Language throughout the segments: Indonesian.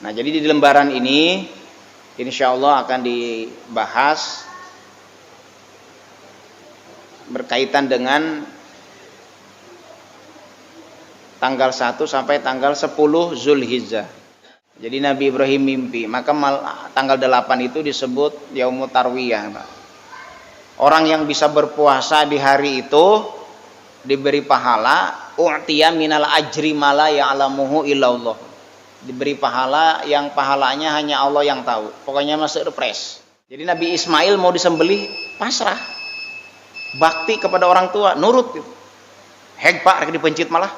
Nah, jadi di lembaran ini insya Allah akan dibahas berkaitan dengan tanggal 1 sampai tanggal 10 Zulhijjah. Jadi Nabi Ibrahim mimpi, maka tanggal 8 itu disebut Yaumut Tarwiyah, Pak. Orang yang bisa berpuasa di hari itu diberi pahala u'tiya minal ajri mala ya'lamuhu illallah. Diberi pahala yang pahalanya hanya Allah yang tahu. Pokoknya masuk surprise. Jadi Nabi Ismail mau disembelih pasrah. Bakti kepada orang tua, nurut gitu. Heg Pak, rek dipencit malah.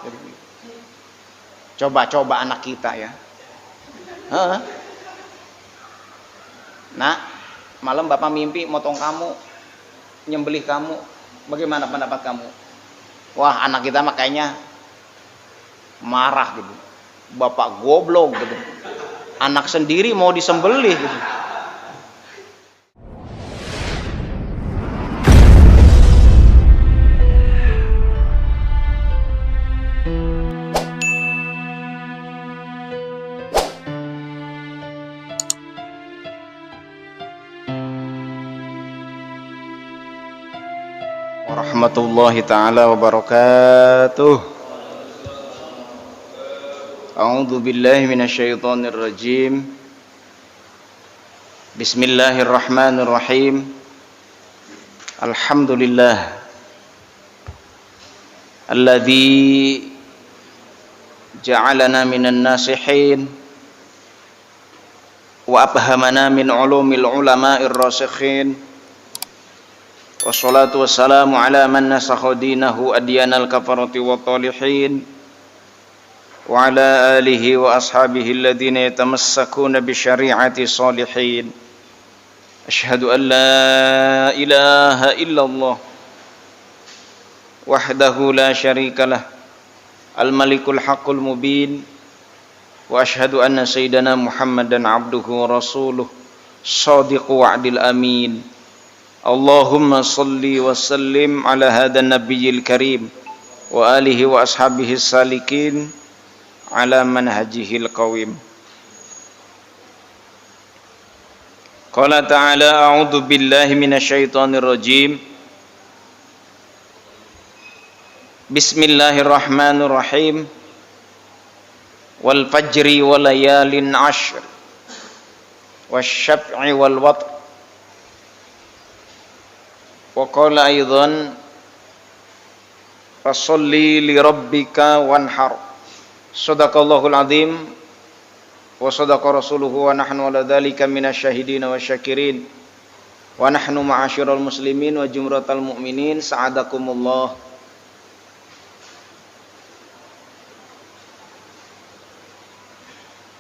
Coba anak kita ya. Nah, malam bapak mimpi motong kamu, nyembelih kamu. Bagaimana pendapat kamu? Wah, anak kita makanya marah gitu. Bapak goblok gitu. Anak sendiri mau disembelih gitu. Warahmatullahi taala wabarakatuh. A'udzu billahi minasyaitonir rajim. Bismillahirrahmanirrahim. Alhamdulillah alladzi ja'alana minan nasihin wa abhamana min ulumil ulama'ir rasikhin. Wassalatu wassalamu ala man nasakha dinahu adyanal kafarati wa talihin wa ala alihi wa ashabihi alladhina yatamassakuna bi syari'ati salihin. Asyhadu an la ilaha illallah wahdahu la syarikalah al-malikul haqqul mubin wa asyhadu anna sayyidana Muhammadan abduhu wa rasuluh shadiqu wa'dil amin. Allahumma salli wa sallim ala hadha nabiyil karim wa alihi wa ashabihi salikin ala manhajihil qawim. Qala ta'ala a'udzu billahi minasyaitonir rajim. Bismillahirrahmanirrahim. Wal fajri wa layalin 'ashr wasyaf'i wal watr. Wa qala aidan fasalli li rabbika wanhar. Shadaqallahul azim wa sadaqa rasuluhu wa nahnu ala dzalika minasyahidin wa syakirin wa nahnu ma'asyiral muslimin wa jumratal mu'minin sa'adakumullah.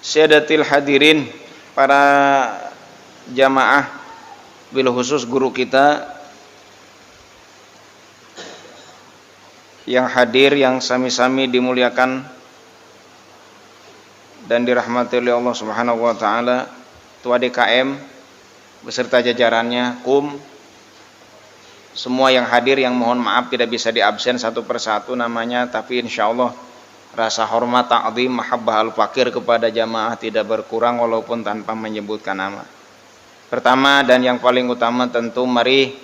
Siyadatil hadirin, para jamaah, bil khusus guru kita yang hadir, yang sami-sami dimuliakan dan dirahmati oleh Allah Subhanahu wa taala, Ketua DKM beserta jajarannya, KUM, semua yang hadir yang mohon maaf tidak bisa diabsen satu persatu namanya, tapi insyaallah rasa hormat, ta'zim, mahabbah al-fakir kepada jamaah tidak berkurang walaupun tanpa menyebutkan nama. Pertama dan yang paling utama tentu mari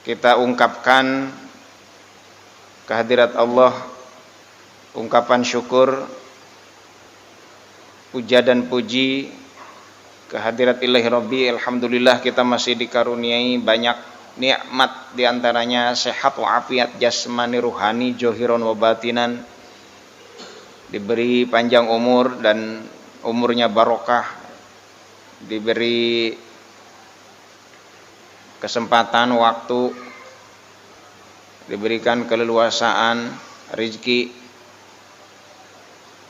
kita ungkapkan kehadirat Allah, ungkapan syukur, puja dan puji kehadirat ilahi Rabbi. Alhamdulillah kita masih dikaruniai banyak nikmat, diantaranya sehat wa'afiat jasmani ruhani johiron wa batinan, diberi panjang umur dan umurnya barokah, diberi kesempatan waktu, diberikan keleluasaan, rezeki,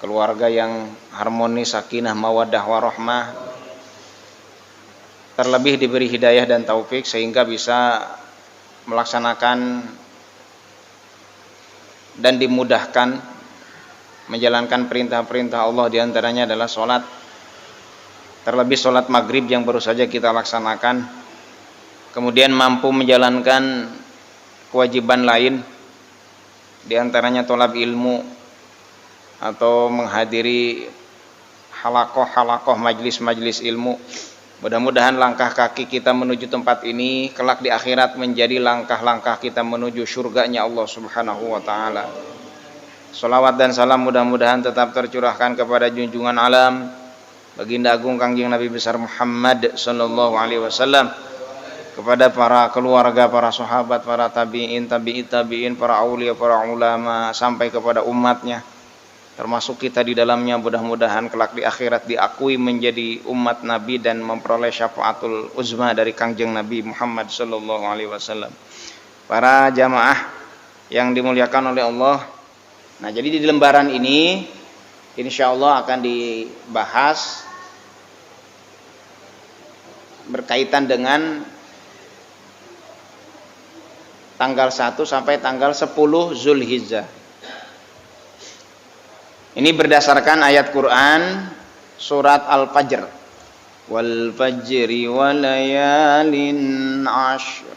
keluarga yang harmonis, sakinah, mawaddah, warahmah, terlebih diberi hidayah dan taufik sehingga bisa melaksanakan dan dimudahkan menjalankan perintah-perintah Allah, diantaranya adalah sholat, terlebih sholat maghrib yang baru saja kita laksanakan, kemudian mampu menjalankan kewajiban lain, diantaranya tolab ilmu atau menghadiri halakoh-halakoh majlis-majlis ilmu. Mudah-mudahan langkah kaki kita menuju tempat ini kelak di akhirat menjadi langkah-langkah kita menuju surganya Allah Subhanahu wa taala. Shalawat dan salam mudah-mudahan tetap tercurahkan kepada junjungan alam Baginda Agung Kangjeng Nabi besar Muhammad sallallahu alaihi wasallam, kepada para keluarga, para sahabat, para tabi'in, tabi'in, para aulia, para ulama, sampai kepada umatnya, termasuk kita di dalamnya. Mudah-mudahan kelak di akhirat diakui menjadi umat Nabi dan memperoleh syafaatul uzma dari Kangjeng Nabi Muhammad sallallahu alaihi wasallam. Para jamaah yang dimuliakan oleh Allah. Nah, jadi di lembaran ini insyaallah akan dibahas berkaitan dengan tanggal 1 sampai tanggal 10 Zulhijjah. Ini berdasarkan ayat Quran surat Al-Fajr. Wal fajri walayalin ashr.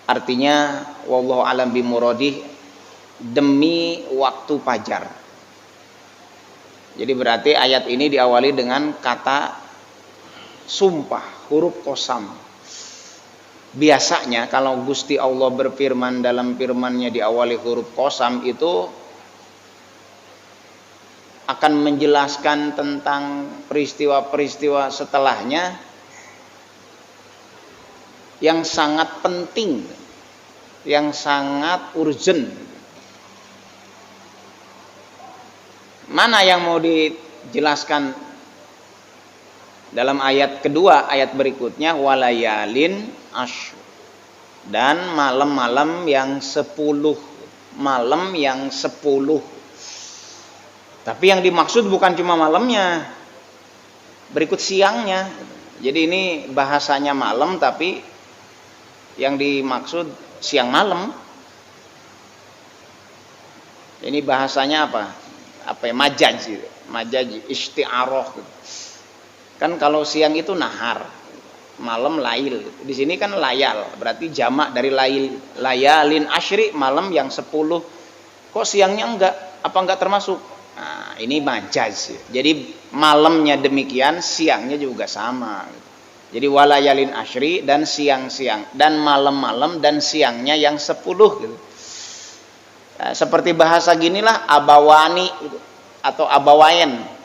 Artinya wallahu alam bimuradih, demi waktu fajar. Jadi berarti ayat ini diawali dengan kata sumpah, huruf qasam. Biasanya kalau Gusti Allah berfirman dalam firman-Nya diawali huruf qasam itu akan menjelaskan tentang peristiwa-peristiwa setelahnya yang sangat penting, yang sangat urgent. Mana yang mau dijelaskan dalam ayat kedua, ayat berikutnya walayalin ashr, dan malam-malam yang 10, malam yang 10. Tapi yang dimaksud bukan cuma malamnya, berikut siangnya. Jadi ini bahasanya malam tapi yang dimaksud siang malam. Ini bahasanya apa? Apa ya? Majaj isti'aroh gitu. Kan kalau siang itu nahar, malam lail. Di sini kan layal, berarti jamak dari lail. Layalin asyri, malam yang 10. Kok siangnya enggak? Apa enggak termasuk? Nah, ini majaz. Jadi malamnya demikian, siangnya juga sama. Jadi walayalin asyri, dan siang-siang, dan malam-malam dan siangnya yang 10 gitu. Nah, seperti bahasa ginilah abawani gitu, atau abawain.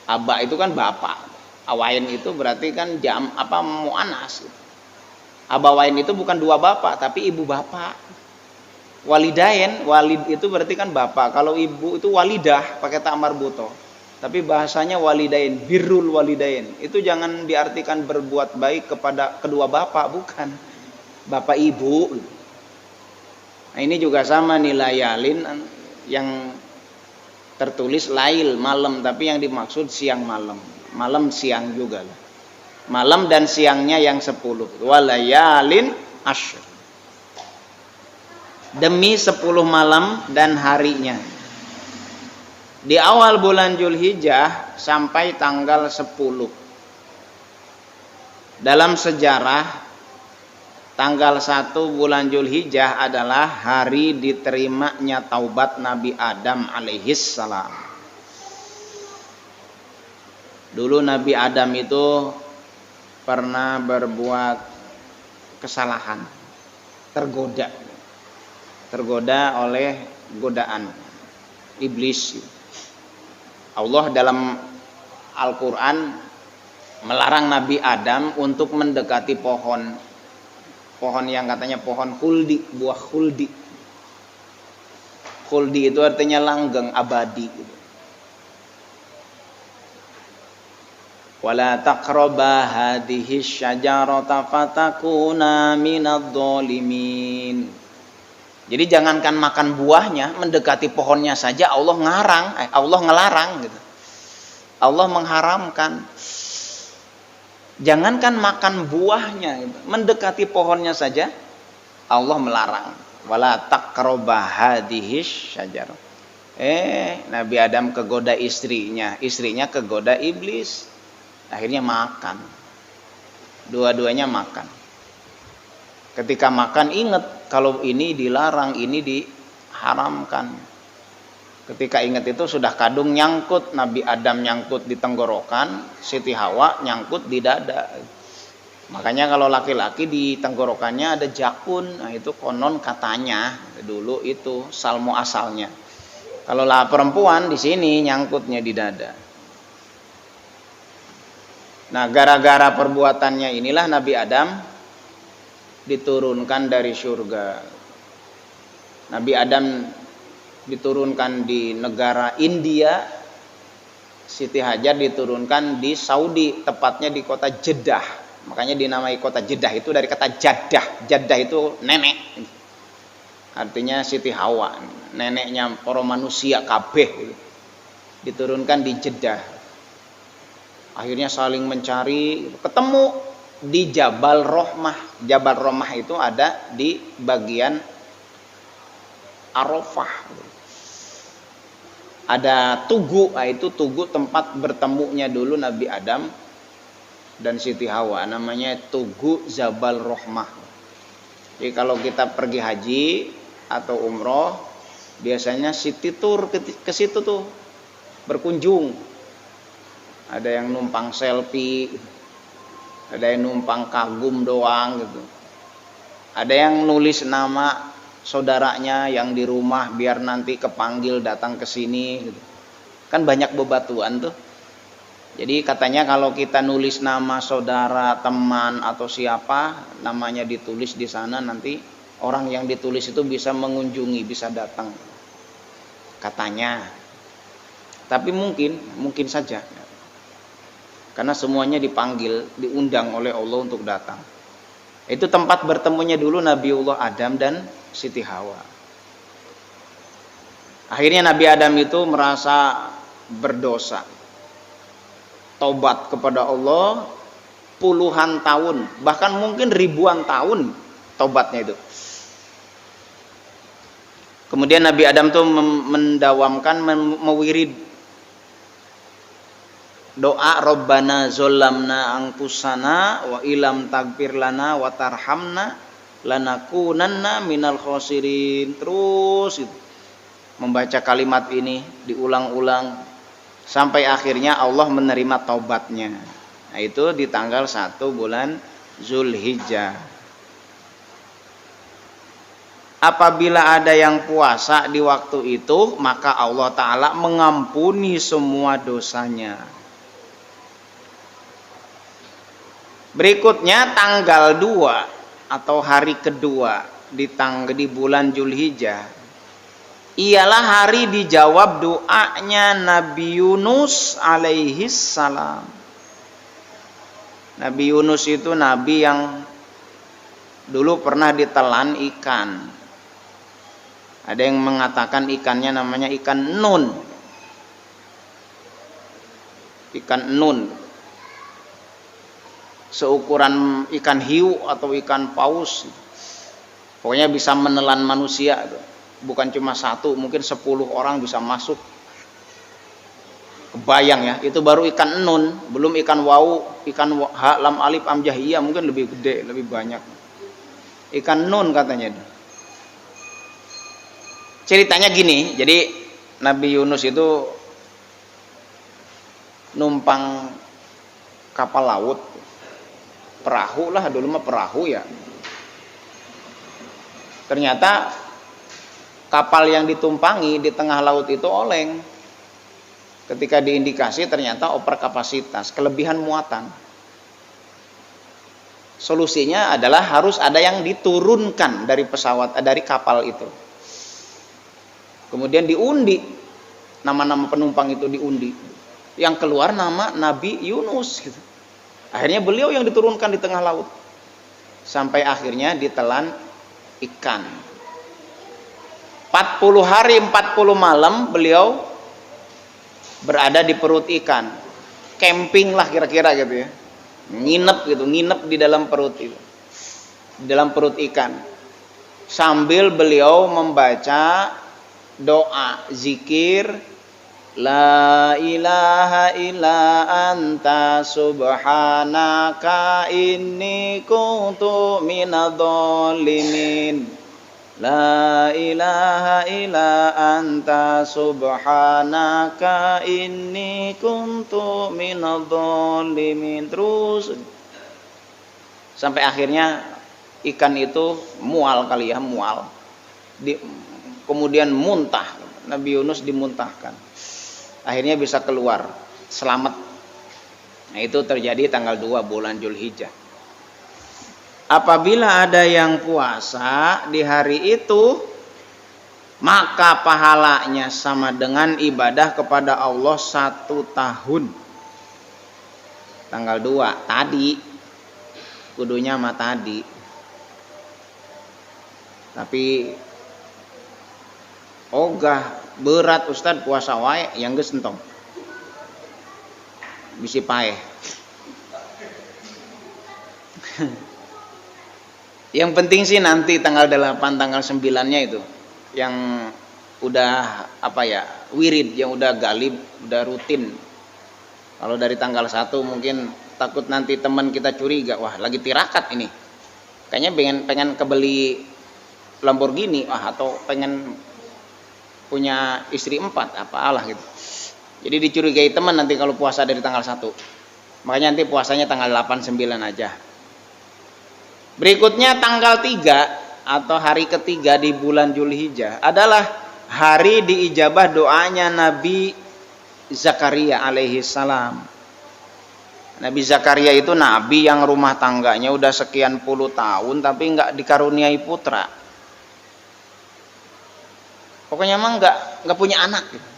Aba itu kan bapak, awain itu berarti kan muannas gitu. Abawain itu bukan dua bapak tapi ibu bapak. Walidain, walid itu berarti kan bapak. Kalau ibu itu walidah pakai ta marbuto. Tapi bahasanya walidain, birrul walidain. Itu jangan diartikan berbuat baik kepada kedua bapak, bukan. Bapak ibu. Nah, ini juga sama nih layalin yang tertulis lail malam, tapi yang dimaksud siang malam. Malam siang juga lah. Malam dan siangnya yang 10. Walayalin ashr. Demi 10 malam dan harinya. Di awal bulan Zulhijjah sampai tanggal 10. Dalam sejarah tanggal 1 bulan Zulhijjah adalah hari diterimanya taubat Nabi Adam alaihis salam. Dulu Nabi Adam itu pernah berbuat kesalahan, tergoda oleh godaan iblis. Allah dalam Al-Quran melarang Nabi Adam untuk mendekati pohon yang katanya pohon khuldi, buah khuldi. Khuldi itu artinya langgeng, abadi. Wala taqraba hadhihi syajarata fatakuna minadh dhalimin. Jadi jangankan makan buahnya, mendekati pohonnya saja Allah ngelarang gitu. Allah mengharamkan. Jangankan makan buahnya, gitu. Mendekati pohonnya saja Allah melarang. Wala taqraba hadhihi syajarah. Nabi Adam kegoda istrinya kegoda iblis. Akhirnya makan. Dua-duanya makan. Ketika makan ingat kalau ini dilarang, ini diharamkan. Ketika ingat itu sudah kadung nyangkut, Nabi Adam nyangkut di tenggorokan, Siti Hawa nyangkut di dada. Makanya kalau laki-laki di tenggorokannya ada jakun, nah itu konon katanya dulu itu salmo asalnya. Kalau lah perempuan di sini nyangkutnya di dada. Nah, gara-gara perbuatannya inilah Nabi Adam diturunkan dari surga. Nabi Adam diturunkan di negara India, Siti Hajar diturunkan di Saudi, tepatnya di kota Jeddah. Makanya dinamai kota Jeddah itu dari kata Jaddah. Jaddah itu nenek. Artinya Siti Hawa, neneknya para manusia kabeh. Diturunkan di Jeddah. Akhirnya saling mencari, ketemu di Jabal Rohmah. Jabal Rohmah itu ada di bagian Arafah. Ada tugu, nah itu tugu tempat bertemunya dulu Nabi Adam dan Siti Hawa, namanya Tugu Jabal Rohmah. Jadi kalau kita pergi haji atau umroh, biasanya city tour ke situ tuh berkunjung. Ada yang numpang selfie, ada yang numpang kagum doang gitu. Ada yang nulis nama saudaranya yang di rumah biar nanti kepanggil datang ke sini gitu. Kan banyak bebatuan tuh. Jadi katanya kalau kita nulis nama saudara, teman atau siapa, namanya ditulis di sana, nanti orang yang ditulis itu bisa mengunjungi, bisa datang. Katanya. Tapi mungkin saja. Karena semuanya dipanggil, diundang oleh Allah untuk datang. Itu tempat bertemunya dulu Nabiullah Adam dan Siti Hawa. Akhirnya Nabi Adam itu merasa berdosa. Taubat kepada Allah puluhan tahun, bahkan mungkin ribuan tahun taubatnya itu. Kemudian Nabi Adam itu mendawamkan, mewirid doa Rabbana zolamna angkusana wa ilam tagfir lana wa tarhamna lanakunanna minal khosirin. Terus itu membaca kalimat ini diulang-ulang sampai akhirnya Allah menerima taubatnya. Nah, itu di tanggal 1 bulan Zulhijjah. Apabila ada yang puasa di waktu itu, maka Allah Ta'ala mengampuni semua dosanya. Berikutnya tanggal 2 atau hari kedua di bulan Zulhijjah, ialah hari dijawab doanya Nabi Yunus alaihis salam. Nabi Yunus itu nabi yang dulu pernah ditelan ikan. Ada yang mengatakan ikannya namanya ikan nun. Ikan nun. Seukuran ikan hiu atau ikan paus. Pokoknya bisa menelan manusia. Bukan cuma satu, mungkin 10 orang bisa masuk. Kebayang ya, itu baru ikan nun, belum ikan wau, ikan ha lam alif am jahiyah mungkin lebih gede, lebih banyak. Ikan nun katanya itu. Ceritanya gini, jadi Nabi Yunus itu numpang kapal laut, perahu lah, dulu mah perahu ya. Ternyata kapal yang ditumpangi di tengah laut itu oleng. Ketika diindikasi ternyata over kapasitas, kelebihan muatan. Solusinya adalah harus ada yang diturunkan dari pesawat, dari kapal itu. Kemudian diundi, nama-nama penumpang itu diundi. Yang keluar nama Nabi Yunus gitu. Akhirnya beliau yang diturunkan di tengah laut. Sampai akhirnya ditelan ikan. 40 hari 40 malam beliau berada di perut ikan. Camping lah kira-kira gitu ya. Nginep di dalam perut itu. Di dalam perut ikan. Sambil beliau membaca doa zikir la ilaha illa anta subhanaka inni kuntu minadh-dhalimin. La ilaha illa anta subhanaka inni kuntu minadh dhalimin. Terus sampai akhirnya ikan itu mual kali ya, mual. Kemudian muntah. Nabi Yunus dimuntahkan. Akhirnya bisa keluar, selamat. Nah, itu terjadi tanggal 2 bulan Zulhijjah. Apabila ada yang puasa di hari itu, maka pahalanya sama dengan ibadah kepada Allah 1 tahun. Tanggal 2 tadi, kudunya mah tadi. Tapi ogah berat Ustad puasa wae yang geus entong. Bisi paeh. Yang penting sih nanti tanggal 8, tanggal 9-nya itu yang udah wirid, yang udah galib, udah rutin. Kalau dari tanggal 1 mungkin takut nanti teman kita curiga, wah lagi tirakat ini. Kayaknya pengen kebeli Lamborghini, atau pengen punya istri 4, apalah gitu. Jadi dicurigai teman nanti kalau puasa dari tanggal 1. Makanya nanti puasanya tanggal 8, 9 aja. Berikutnya tanggal 3 atau hari ketiga di bulan Zulhijjah adalah hari diijabah doanya Nabi Zakaria alaihi salam. Nabi Zakaria itu nabi yang rumah tangganya udah sekian puluh tahun tapi nggak dikaruniai putra. Pokoknya emang nggak punya anak gitu.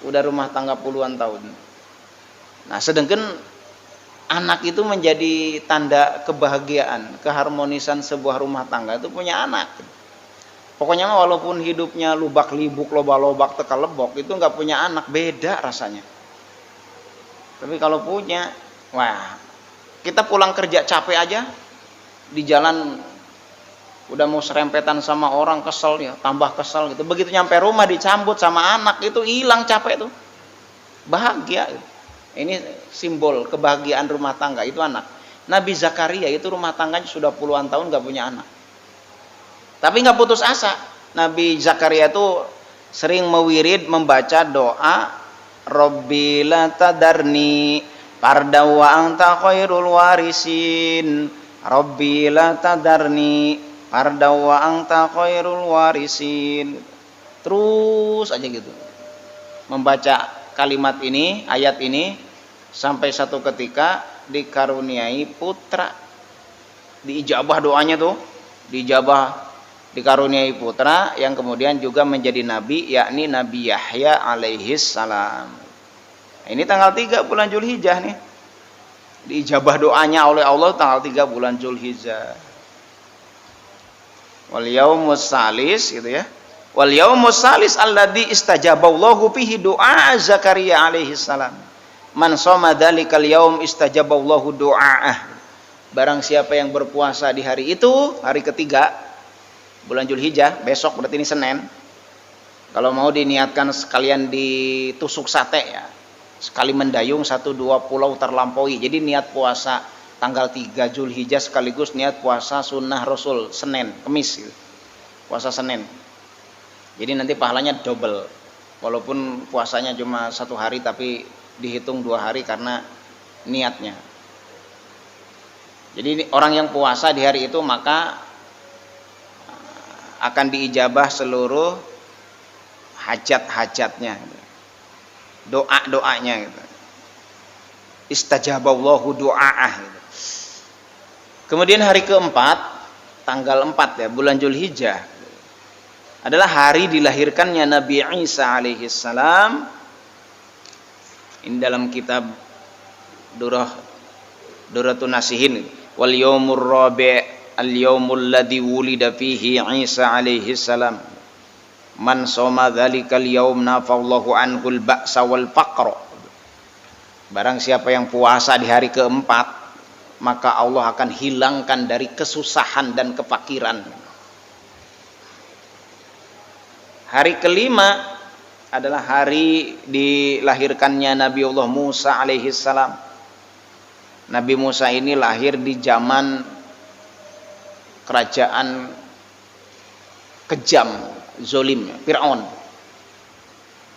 Udah rumah tangga puluhan tahun. Nah, sedangkan anak itu menjadi tanda kebahagiaan, keharmonisan sebuah rumah tangga itu punya anak. Pokoknya walaupun hidupnya lubak-libuk, loba-lobak, teka-lebok, itu nggak punya anak, beda rasanya. Tapi kalau punya, wah, kita pulang kerja capek aja, di jalan udah mau serempetan sama orang, kesel ya, tambah kesel gitu. Begitu nyampe rumah dicambut sama anak, itu hilang capek tuh, bahagia gitu. Ini simbol kebahagiaan rumah tangga itu anak. Nabi Zakaria itu rumah tangganya sudah puluhan tahun gak punya anak. Tapi gak putus asa. Nabi Zakaria itu sering mewirid membaca doa Rabbi la tadarni farda wa anta khairul warisin. Rabbi la tadarni farda wa anta khairul warisin. Terus aja gitu. Membaca kalimat ini, ayat ini, sampai satu ketika dikaruniai putra. Diijabah doanya tuh, diijabah, dikaruniai putra yang kemudian juga menjadi nabi, yakni Nabi Yahya alaihi salam. Nah, ini tanggal 3 bulan Zulhijjah nih. Diijabah doanya oleh Allah tanggal 3 bulan Zulhijjah. Wal yaumus salis gitu ya. Wal yaumus salis alladzi istajaballahu fihi doa Zakaria alaihi salam. Man shoma dzalikal yaum istajaballahu doa'ah. Barang siapa yang berpuasa di hari itu, hari ketiga bulan Zulhijjah, besok berarti ini Senin. Kalau mau diniatkan sekalian ditusuk sate ya. Sekali mendayung 1-2 pulau terlampaui. Jadi niat puasa tanggal 3 Zulhijjah sekaligus niat puasa sunnah Rasul Senin, Kamis gitu. Puasa Senin. Jadi nanti pahalanya double. Walaupun puasanya cuma 1 hari tapi dihitung 2 hari karena niatnya. Jadi orang yang puasa di hari itu maka akan diijabah seluruh hajat-hajatnya. Doa-doanya gitu. Istajaballahu doa'ah gitu. Kemudian hari keempat, tanggal 4 ya, bulan Zulhijjah adalah hari dilahirkannya Nabi Isa alaihi salam. Ini dalam kitab Duratun Nasihin. Wal yaumur rabi' al yaumul ladzi wulida fihi Isa alaihi salam. Man shoma dzalikal yaum nafallahu anhul ba'sa wal faqra. Barang siapa yang puasa di hari keempat, maka Allah akan hilangkan dari kesusahan dan kefakiran. Hari kelima adalah hari dilahirkannya Nabiullah Musa alaihi salam. Nabi Musa ini lahir di zaman kerajaan kejam, zolim, Fir'aun.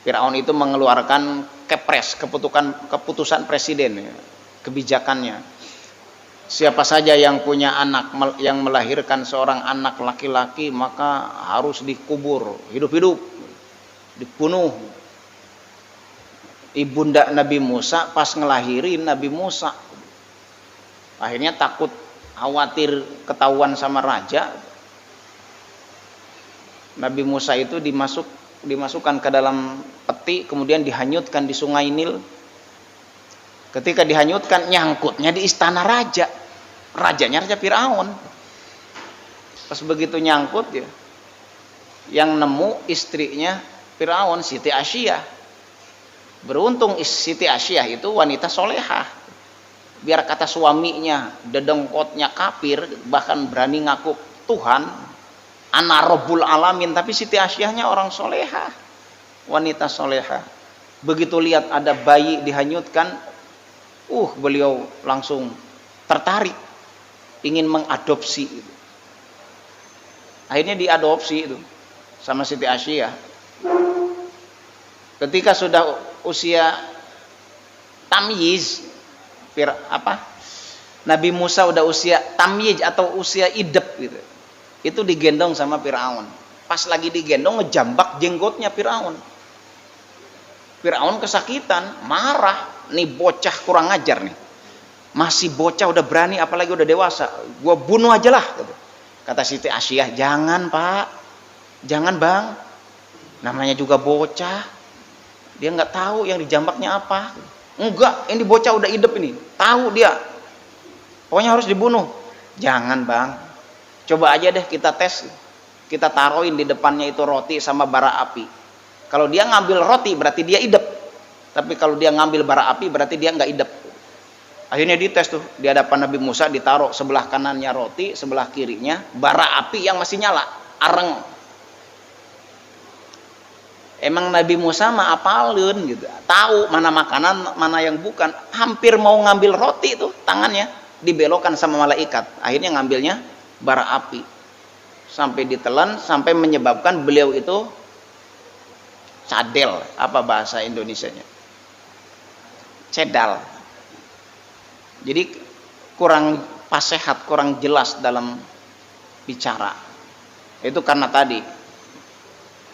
Fir'aun itu mengeluarkan kepres, keputusan presiden, kebijakannya. Siapa saja yang punya anak, yang melahirkan seorang anak laki-laki, maka harus dikubur hidup-hidup, dibunuh. Ibunda Nabi Musa pas ngelahirin Nabi Musa, akhirnya takut, khawatir ketahuan sama raja, Nabi Musa itu dimasukkan ke dalam peti, kemudian dihanyutkan di sungai Nil. Ketika dihanyutkan, nyangkutnya di istana raja, rajanya Raja Fir'aun. Pas begitu nyangkut ya, yang nemu istrinya Fir'aun, Siti Asyiyah. Beruntung Siti Asyiyah itu wanita solehah. Biar kata suaminya dedengkotnya kafir, bahkan berani ngaku Tuhan, ana Rabbul Alamin, tapi Siti Asyiyahnya orang solehah, wanita solehah. Begitu lihat ada bayi dihanyutkan, beliau langsung tertarik, ingin mengadopsi itu. Akhirnya diadopsi itu sama Siti Asyiyah. Ketika sudah usia tamyiz, Nabi Musa udah usia tamyiz atau usia idep gitu, itu digendong sama Fir'aun. Pas lagi digendong, ngejambak jenggotnya Fir'aun. Fir'aun kesakitan, marah, nih bocah kurang ajar nih, masih bocah udah berani, apalagi udah dewasa, gua bunuh aja lah gitu. Kata Siti Asyiyah, jangan pak, jangan bang, namanya juga bocah, dia nggak tahu yang dijambaknya apa. Enggak, ini bocah udah hidup ini, tahu dia, pokoknya harus dibunuh. Jangan bang, coba aja deh kita tes, kita taruhin di depannya itu roti sama bara api. Kalau dia ngambil roti berarti dia hidup, tapi kalau dia ngambil bara api berarti dia nggak hidup. Akhirnya dites tuh di hadapan Nabi Musa, ditaruh sebelah kanannya roti, sebelah kirinya bara api yang masih nyala, areng. Emang Nabi Musa mah apalun gitu, tahu mana makanan mana yang bukan. Hampir mau ngambil roti tuh, tangannya dibelokkan sama malaikat, akhirnya ngambilnya bara api, sampai ditelan, sampai menyebabkan beliau itu cadel, apa bahasa Indonesianya, cedal. Jadi kurang fasehat, kurang jelas dalam bicara. Itu karena tadi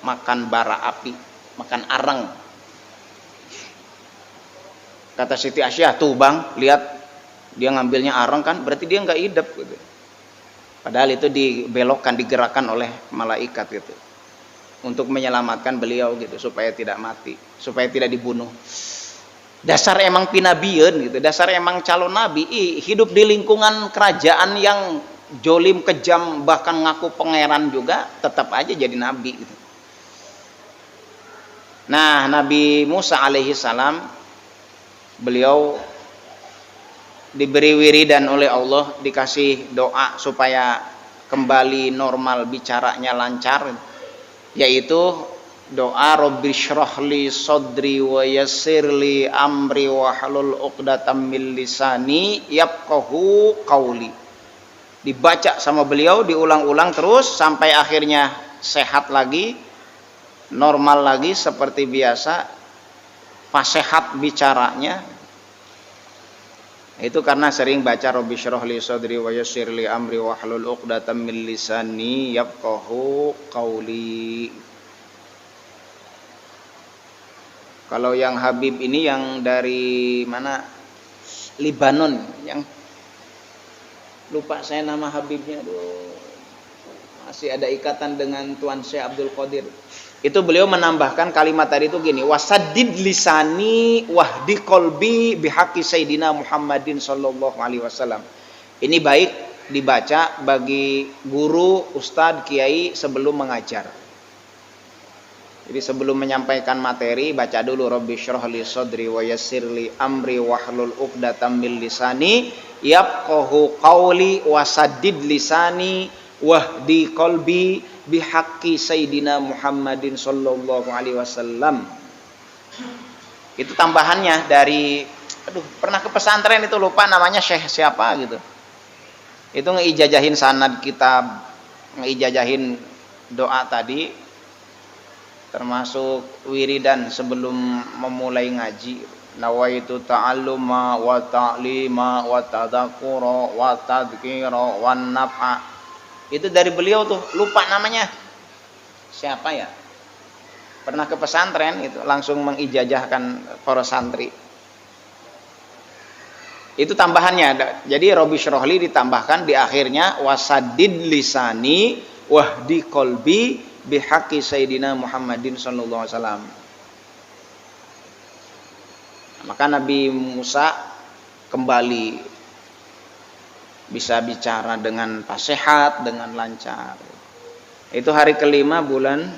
makan bara api, makan areng. Kata Siti Asyiyah, tuh bang, lihat dia ngambilnya areng kan, berarti dia nggak hidup gitu. Padahal itu dibelokkan, digerakkan oleh malaikat gitu, untuk menyelamatkan beliau gitu, supaya tidak mati, supaya tidak dibunuh. Dasar emang pinabian gitu, dasar emang calon nabi, hidup di lingkungan kerajaan yang jolim, kejam, bahkan ngaku pangeran juga, tetap aja jadi nabi gitu. Nah, Nabi Musa alaihi salam, beliau diberi wiridan oleh Allah, dikasih doa supaya kembali normal, bicaranya lancar, yaitu doa Rabbi syrahli sadri wa yassirli amri wahlul 'uqdatam min lisani yafqahu qauli. Dibaca sama beliau, diulang-ulang terus sampai akhirnya sehat lagi, normal lagi seperti biasa, fasehat bicaranya. Itu karena sering baca Rabbi syrahli sadri wa yassirli amri wahlul 'uqdatam min lisani yafqahu qauli. Kalau yang Habib ini yang dari mana? Libanon, yang lupa saya nama Habibnya. Aduh, masih ada ikatan dengan Tuan Syekh Abdul Qadir. Itu beliau menambahkan kalimat tadi itu gini, wasaddid lisani wahdi qalbi bihaqqi sayyidina Muhammadin sallallahu alaihi wasallam. Ini baik dibaca bagi guru, ustadz, kiai sebelum mengajar. Jadi sebelum menyampaikan materi, baca dulu Rabbi syrahli sadri wa yassirli amri wahlul 'uqdatam min lisani yafqahu qauli wasaddid lisani wahdi qalbi bihaqqi sayyidina Muhammadin sallallahu alaihi wasallam. Itu tambahannya dari, pernah ke pesantren itu, lupa namanya Syekh siapa gitu. Itu ngeijajahin sanad kitab, ngeijajahin doa tadi, termasuk wiridan sebelum memulai ngaji. Nawaitu ta'alluma wa ta'lima wa tadzakkura wa tadhkira wan naf'a. Itu dari beliau tuh, lupa namanya. Siapa ya? Pernah ke pesantren itu langsung mengijazahkan para santri. Itu tambahannya. Jadi Rabbi Syrohli ditambahkan di akhirnya wasadid lisani wahdi qalbi bihaqqi sayyidina Muhammadin sallallahu alaihi wasallam. Maka Nabi Musa kembali bisa bicara dengan fasihat, dengan lancar. Itu hari kelima bulan,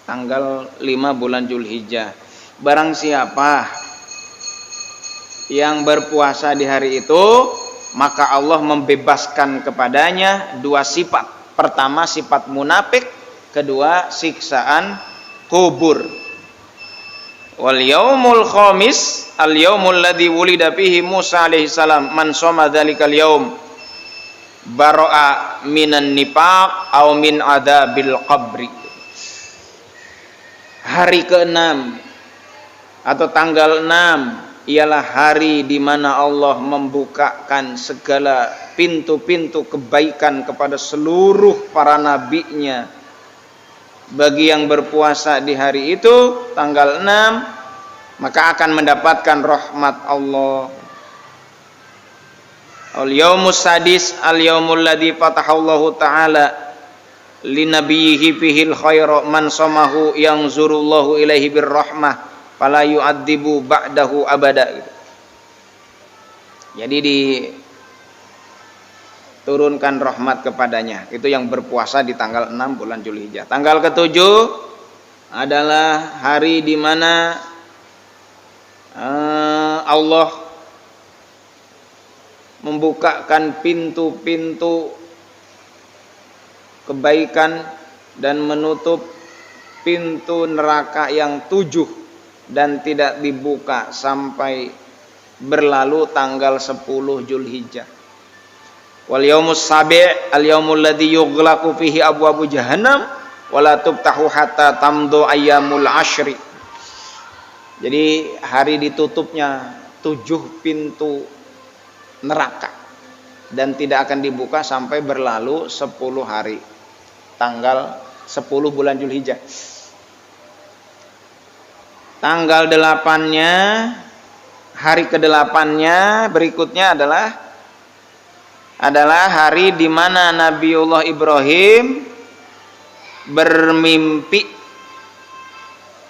tanggal 5 bulan Zulhijjah. Barang siapa yang berpuasa di hari itu, maka Allah membebaskan kepadanya dua sifat. Pertama sifat munafik, kedua siksaan kubur. Wal yaumul khamis al yaumul ladzi wulida fihi Musa alaihi salam man shoma dzalikal yaum baro'a minan nifaq au min adzabil qabri. Hari ke-6 atau tanggal 6 ialah hari di mana Allah membukakan segala pintu-pintu kebaikan kepada seluruh para nabinya. Bagi yang berpuasa di hari itu tanggal 6, maka akan mendapatkan rahmat Allah. Al-yaumus sadis al-yaumul ladzi fatahallahu ta'ala linabiyhi fihil khairu man samahu yanzurullahu ilaihi birrahmah fala yu'adzibu ba'dahu abada. Jadi diturunkan rahmat kepadanya. Itu yang berpuasa di tanggal 6 bulan Zulhijjah. Tanggal ke-7 adalah hari di mana Allah membukakan pintu-pintu kebaikan dan menutup pintu neraka yang 7 dan tidak dibuka sampai berlalu tanggal 10 Zulhijjah. Wal yaumus sabi' al yaumul ladzi yughlaqu fihi abwabu jahannam wa la tuftahu hatta tamdu ayyamul ashri. Jadi hari ditutupnya 7 pintu neraka dan tidak akan dibuka sampai berlalu 10 hari. Tanggal 10 bulan Zulhijjah. Tanggal 8-nya, hari ke-8-nya berikutnya adalah hari di mana Nabiullah Ibrahim bermimpi,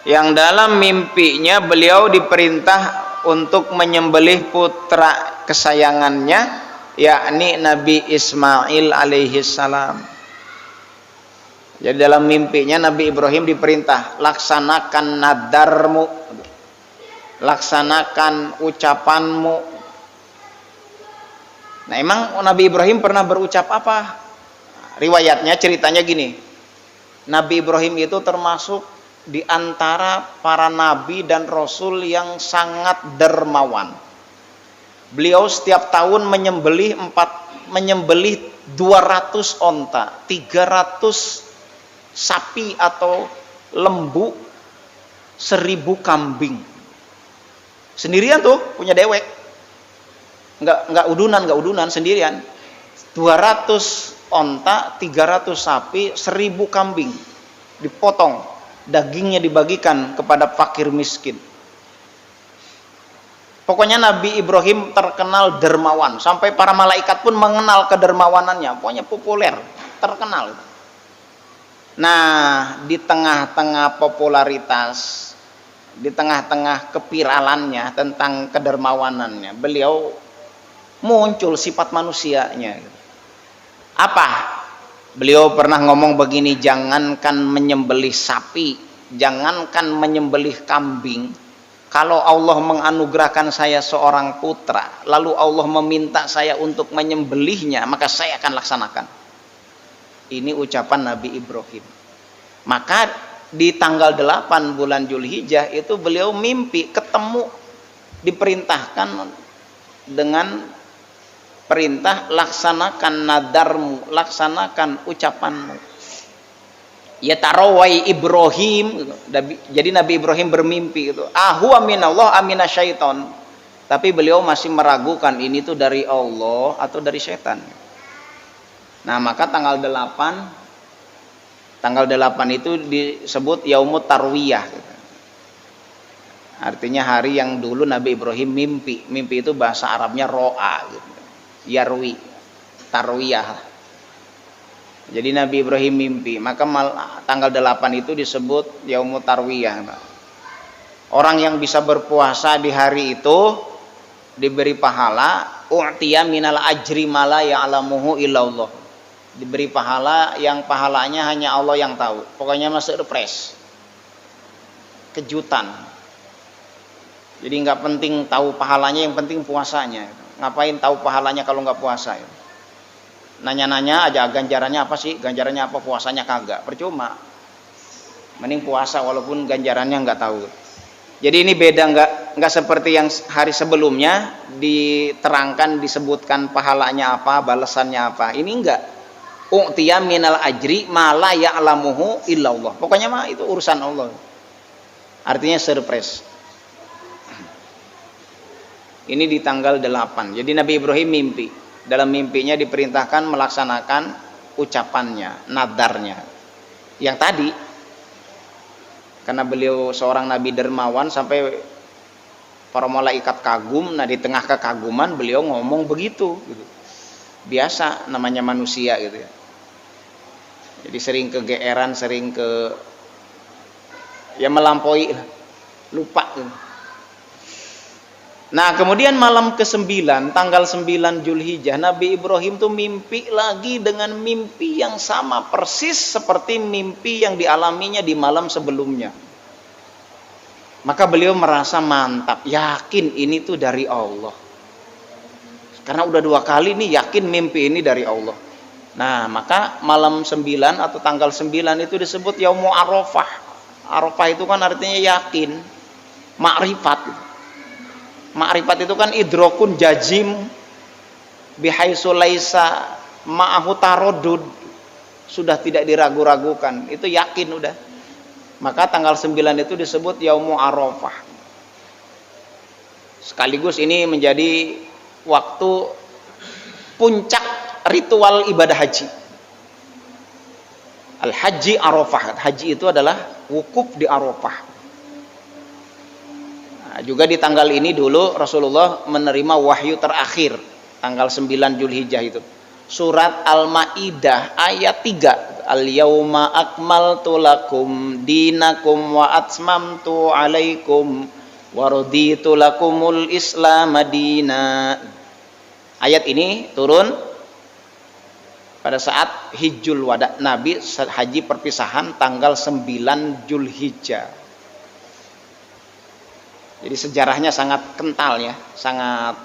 yang dalam mimpinya beliau diperintah untuk menyembelih putra kesayangannya, yakni Nabi Ismail alaihi salam. Jadi dalam mimpinya Nabi Ibrahim diperintah, laksanakan nadarmu, laksanakan ucapanmu. Nah, emang Nabi Ibrahim pernah berucap apa? Riwayatnya, ceritanya gini. Nabi Ibrahim itu termasuk di antara para nabi dan rasul yang sangat dermawan. Beliau setiap tahun menyembelih 200 onta, 300 sapi atau lembu, 1000 kambing. Sendirian tuh, punya dewek. Enggak udunan sendirian. 200 onta, 300 sapi, 1000 kambing. Dipotong, dagingnya dibagikan kepada fakir miskin. Pokoknya Nabi Ibrahim terkenal dermawan, sampai para malaikat pun mengenal kedermawanannya. Pokoknya populer, terkenal. Nah, di tengah-tengah popularitas, di tengah-tengah kepiralannya tentang kedermawanannya, beliau muncul sifat manusianya. Apa? Beliau pernah ngomong begini, jangankan menyembelih sapi, jangankan menyembelih kambing, kalau Allah menganugerahkan saya seorang putra, lalu Allah meminta saya untuk menyembelihnya, maka saya akan laksanakan. Ini ucapan Nabi Ibrahim. Maka di tanggal 8 bulan Zulhijjah itu beliau mimpi ketemu, diperintahkan dengan perintah laksanakan nadarmu, laksanakan ucapanmu. Ya tarawai Ibrahim gitu. Jadi Nabi Ibrahim bermimpi gitu. Huwa minallah syaiton. Tapi beliau masih meragukan ini tuh dari Allah atau dari setan. Nah, maka tanggal 8 itu disebut Yaumut Tarwiyah gitu. Artinya hari yang dulu Nabi Ibrahim mimpi. Mimpi itu bahasa Arabnya ro'a gitu. Yarwi, tarwiyah. Jadi Nabi Ibrahim mimpi, maka tanggal 8 itu disebut Yaumut Tarwiyah. Orang yang bisa berpuasa di hari itu diberi pahala u'tiya minal ajri mala ya'lamuhu illallah. Diberi pahala yang pahalanya hanya Allah yang tahu. Pokoknya masuk surprise. Kejutan. Jadi nggak penting tahu pahalanya, yang penting puasanya. Ngapain tahu pahalanya kalau nggak puasa ya? Nanya-nanya aja ganjarannya apa sih? Ganjarannya apa? Puasanya kagak. Percuma. Mending puasa walaupun ganjarannya nggak tahu. Jadi ini beda, nggak seperti yang hari sebelumnya diterangkan disebutkan pahalanya apa, balasannya apa. Ini enggak. U'tiya minal ajri ma la ya'lamuhu illallah. Pokoknya mah itu urusan Allah. Artinya surprise. Ini di tanggal 8. Jadi Nabi Ibrahim mimpi. Dalam mimpinya diperintahkan melaksanakan ucapannya, nadarnya. Yang tadi, karena beliau seorang nabi dermawan sampai para malaikat kagum, nah di tengah kekaguman beliau ngomong begitu gitu. Biasa namanya manusia gitu ya. Jadi sering kegeeran, sering melampaui, lupa gitu. Nah, kemudian malam ke-9, tanggal 9 Zulhijjah, Nabi Ibrahim tuh mimpi lagi dengan mimpi yang sama persis seperti mimpi yang dialaminya di malam sebelumnya. Maka beliau merasa mantap, yakin ini tuh dari Allah. Karena udah 2 kali nih yakin mimpi ini dari Allah. Nah, maka malam 9 atau tanggal 9 itu disebut Yaumul Arafah. Arafah itu kan artinya yakin, makrifat. Ma'rifat itu kan idrokun jazim bihaitsu laisa ma'ahu taraddud, sudah tidak diragu-ragukan, itu yakin udah. Maka tanggal 9 itu disebut Yaumul Arafah. Sekaligus ini menjadi waktu puncak ritual ibadah haji. Al-Haji Arafah. Haji itu adalah wukuf di Arafah. Juga di tanggal ini dulu Rasulullah menerima wahyu terakhir, tanggal 9 Zulhijjah itu. Surat Al-Maidah ayat 3. Al-yauma akmaltu lakum dinakum wa atmamtu alaikum wa raditu lakumul Islam madina. Ayat ini turun pada saat Hijjul Wada, Nabi haji perpisahan tanggal 9 Zulhijjah. Jadi sejarahnya sangat kental ya, sangat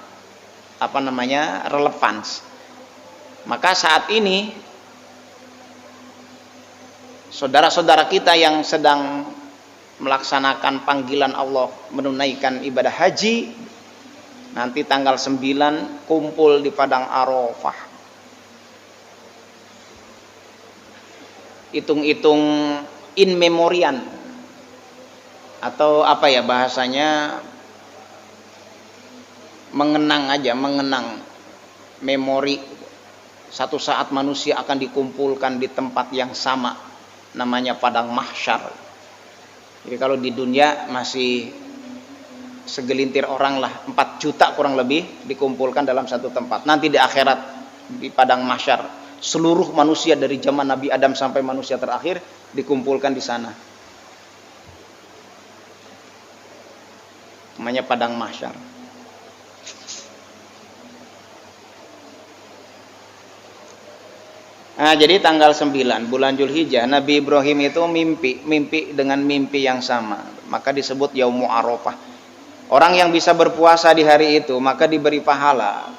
relevan. Maka saat ini saudara-saudara kita yang sedang melaksanakan panggilan Allah menunaikan ibadah haji, nanti tanggal 9 kumpul di Padang Arafah. Hitung-hitung in memoriam, atau bahasanya mengenang memori. Satu saat manusia akan dikumpulkan di tempat yang sama, namanya Padang Mahsyar. Jadi kalau di dunia masih segelintir orang lah, 4 juta kurang lebih dikumpulkan dalam satu tempat. Nanti di akhirat di Padang Mahsyar seluruh manusia dari zaman Nabi Adam sampai manusia terakhir dikumpulkan di sana. Namanya Padang Mahsyar. Nah, jadi tanggal 9 bulan Zulhijjah Nabi Ibrahim itu mimpi dengan mimpi yang sama. Maka disebut Yaumul Arafah. Orang yang bisa berpuasa di hari itu maka diberi pahala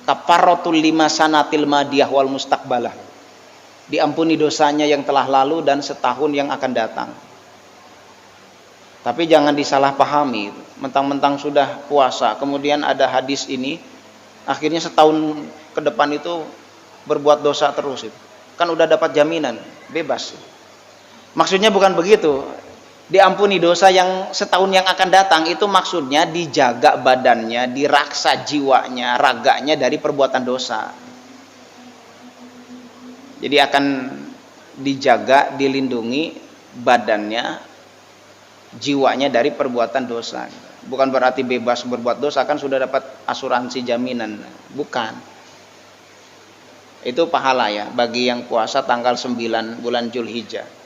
kafaratul 5 sanatil madiyah wal mustaqbalah. Diampuni dosanya yang telah lalu dan setahun yang akan datang. Tapi jangan disalahpahami, mentang-mentang sudah puasa, kemudian ada hadis ini, akhirnya setahun ke depan itu berbuat dosa terus itu. Kan udah dapat jaminan, bebas. Maksudnya bukan begitu. Diampuni dosa yang setahun yang akan datang, itu maksudnya dijaga badannya, diraksa jiwanya, raganya dari perbuatan dosa. Jadi akan dijaga, dilindungi badannya, jiwanya dari perbuatan dosa. Bukan berarti bebas berbuat dosa, kan sudah dapat asuransi jaminan. Bukan. Itu pahala ya bagi yang puasa tanggal 9 bulan Zulhijjah.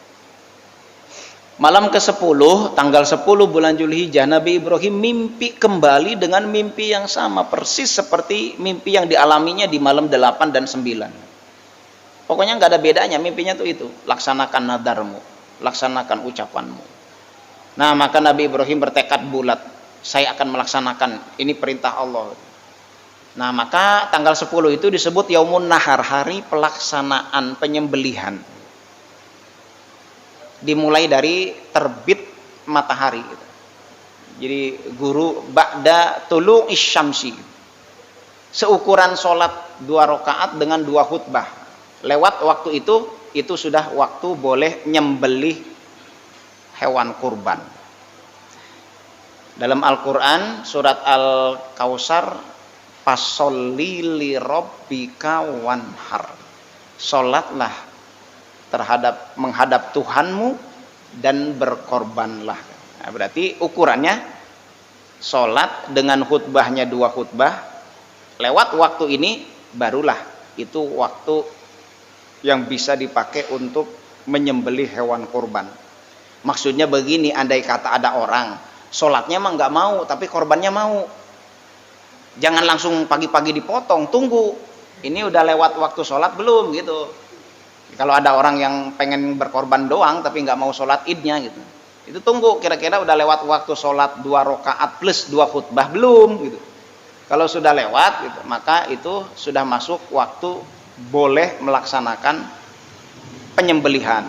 Malam ke-10, tanggal 10 bulan Zulhijjah, Nabi Ibrahim mimpi kembali dengan mimpi yang sama, persis seperti mimpi yang dialaminya di malam 8 dan 9. Pokoknya nggak ada bedanya, mimpinya tuh itu. Laksanakan nadarmu, laksanakan ucapanmu. Nah, maka Nabi Ibrahim bertekad bulat, saya akan melaksanakan, ini perintah Allah. Nah, maka tanggal 10 itu disebut Yaumun Nahar, hari pelaksanaan penyembelihan. Dimulai dari terbit matahari. Jadi guru ba'da tulu'is syamsi. Seukuran sholat 2 rakaat dengan 2 khutbah. Lewat waktu itu sudah waktu boleh nyembelih hewan kurban. Dalam Al-Quran surat Al-Kausar, fasholli li rabbika wanhar. Sholatlah menghadap Tuhanmu dan berkorbanlah. Nah, berarti ukurannya sholat dengan khutbahnya 2 khutbah. Lewat waktu ini barulah itu waktu yang bisa dipakai untuk menyembelih hewan kurban. Maksudnya begini, andai kata ada orang sholatnya mah nggak mau tapi korbannya mau, jangan langsung pagi-pagi dipotong, tunggu ini udah lewat waktu sholat belum gitu. Kalau ada orang yang pengen berkorban doang tapi nggak mau sholat idnya gitu, itu tunggu kira-kira udah lewat waktu sholat 2 rakaat plus 2 khutbah belum gitu. Kalau sudah lewat gitu, maka itu sudah masuk waktu boleh melaksanakan penyembelihan.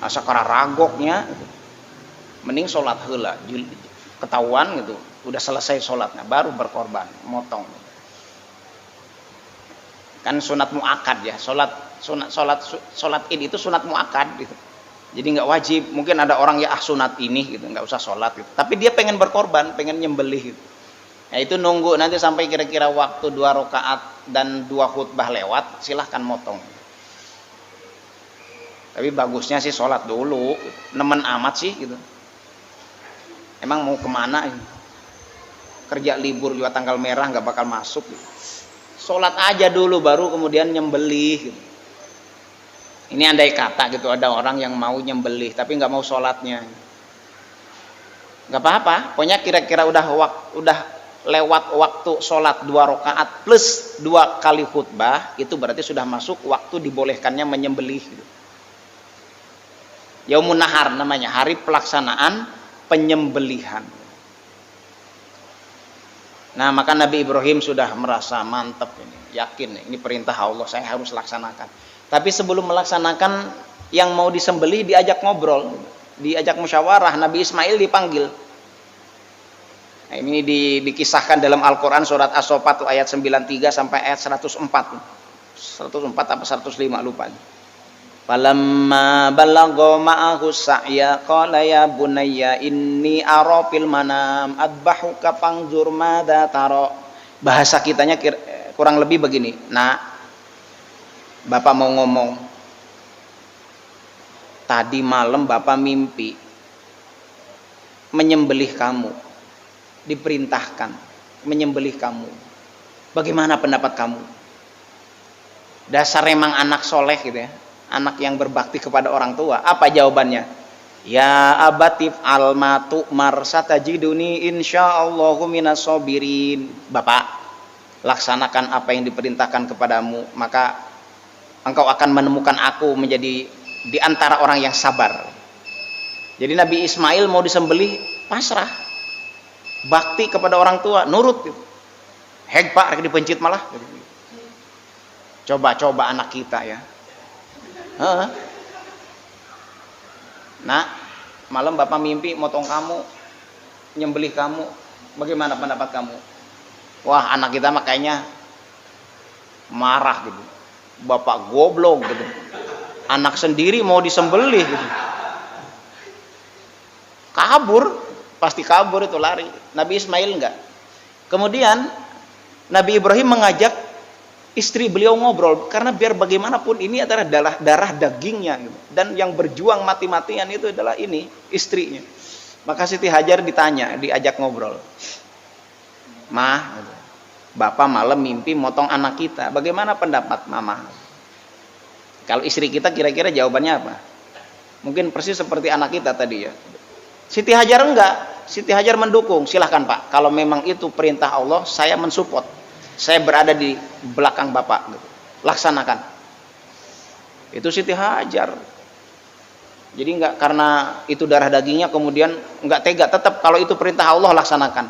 Asa kara ragoknya gitu, mending sholat heula, ketahuan gitu udah selesai sholatnya baru berkorban, motong. Kan sunat muakkad ya, sholat id itu sunat muakkad gitu. Jadi nggak wajib. Mungkin ada orang ya sunat ini gitu, nggak usah sholat gitu. Tapi dia pengen berkorban, pengen nyembelih gitu. Nah, itu nunggu nanti sampai kira-kira waktu 2 rakaat dan 2 khutbah lewat, silahkan motong. Tapi bagusnya sih sholat dulu, nemen amat sih gitu. Emang mau kemana ini? Kerja libur juga tanggal merah nggak bakal masuk gitu. Sholat aja dulu baru kemudian nyembelih gitu. Ini andai kata gitu ada orang yang mau nyembelih tapi nggak mau sholatnya, nggak apa-apa. Pokoknya kira-kira udah lewat waktu sholat 2 rakaat plus 2 kali khutbah, itu berarti sudah masuk waktu dibolehkannya menyembelih gitu. Yaumun Nahar namanya, hari pelaksanaan penyembelihan. Nah, maka Nabi Ibrahim sudah merasa mantap ini, yakin ini perintah Allah, saya harus laksanakan. Tapi sebelum melaksanakan, yang mau disembelih diajak ngobrol, diajak musyawarah. Nabi Ismail dipanggil. Nah, ini dikisahkan dalam Al-Quran surat As-Saffat ayat 93 sampai ayat 104. 104 apa 105 lupa. Falamma balagha ma'ahu sa'ya qala ya bunayya inni ara fil manam adbahuka fanzur madza tara. Bahasa kitanya kurang lebih begini. Nah, Bapak mau ngomong, tadi malam Bapak mimpi menyembelih kamu, diperintahkan menyembelih kamu. Bagaimana pendapat kamu? Dasar emang anak soleh gitu ya, anak yang berbakti kepada orang tua. Apa jawabannya? Ya abatif alma tu'mar satajiduni insyaallahu minas sabirin. Bapak, laksanakan apa yang diperintahkan kepadamu, maka engkau akan menemukan aku menjadi di antara orang yang sabar. Jadi Nabi Ismail mau disembelih pasrah, bakti kepada orang tua, nurut gitu. Heg pak, rek dipencit malah. Coba anak kita ya. Nah, malam Bapak mimpi motong kamu, nyembelih kamu, bagaimana pendapat kamu? Wah, anak kita mah kayaknya marah gitu. bapak goblok gitu. Anak sendiri mau disembelih gitu. Kabur, pasti kabur itu, lari. Nabi Ismail enggak. Kemudian Nabi Ibrahim mengajak istri beliau ngobrol, karena biar bagaimanapun ini adalah darah dagingnya gitu. Dan yang berjuang mati-matian itu adalah ini, istrinya. Maka Siti Hajar diajak ngobrol. Mah, bapak malam mimpi motong anak kita, bagaimana pendapat mama? Kalau istri kita kira-kira jawabannya apa? Mungkin persis seperti anak kita tadi ya. Siti Hajar enggak, Siti Hajar mendukung, silahkan Pak, kalau memang itu perintah Allah, saya mensupport, saya berada di belakang Bapak, gitu. Laksanakan. Itu Siti Hajar. Jadi enggak karena itu darah dagingnya kemudian enggak tega, tetap kalau itu perintah Allah laksanakan.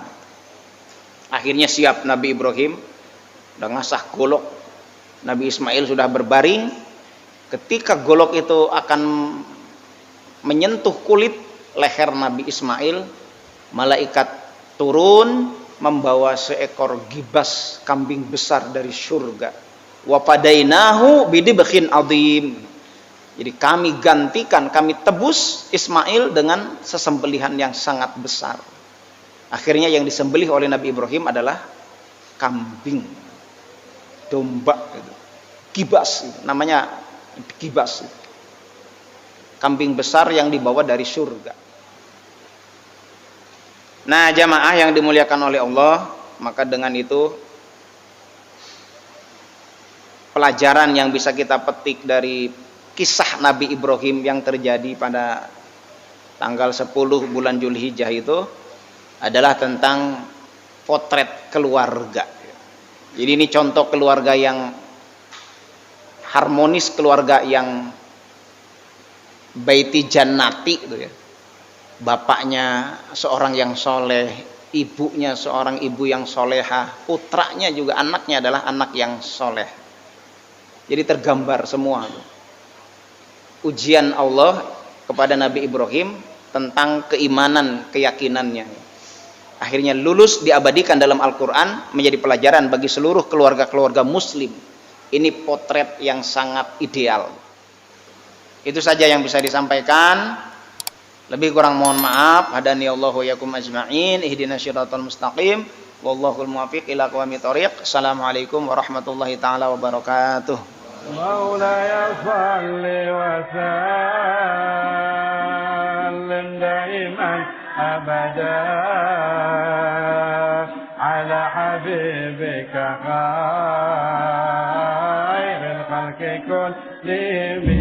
Akhirnya siap Nabi Ibrahim, udah ngasah golok, Nabi Ismail sudah berbaring, ketika golok itu akan menyentuh kulit leher Nabi Ismail, malaikat turun membawa seekor gibas kambing besar dari surga. Wa fadainahu bidibhin adzim. Jadi kami gantikan, kami tebus Ismail dengan sesembelihan yang sangat besar. Akhirnya yang disembelih oleh Nabi Ibrahim adalah kambing, domba gitu. Gibas gitu. Namanya gibas gitu. Kambing besar yang dibawa dari surga. Nah, jamaah yang dimuliakan oleh Allah, maka dengan itu pelajaran yang bisa kita petik dari kisah Nabi Ibrahim yang terjadi pada tanggal 10 bulan Zulhijjah itu adalah tentang potret keluarga. Jadi ini contoh keluarga yang harmonis, keluarga yang baiti jannati itu ya. Bapaknya seorang yang soleh, ibunya seorang ibu yang solehah, putranya juga, anaknya adalah anak yang soleh. Jadi tergambar semua ujian Allah kepada Nabi Ibrahim tentang keimanan, keyakinannya. Akhirnya lulus, diabadikan dalam Al-Quran, menjadi pelajaran bagi seluruh keluarga-keluarga muslim. Ini potret yang sangat ideal. Itu saja yang bisa disampaikan. Lebih kurang mohon maaf. Hadani Allahu yakum ajma'in. Ihdinas syiratal mustaqim. Wallahul muwaffiq ila aqwamit thoriq. Assalamualaikum warahmatullahi taala wabarakatuh. Maulaya shalli wa sallim daiman abada ala habibika khairil khalqi kullihim.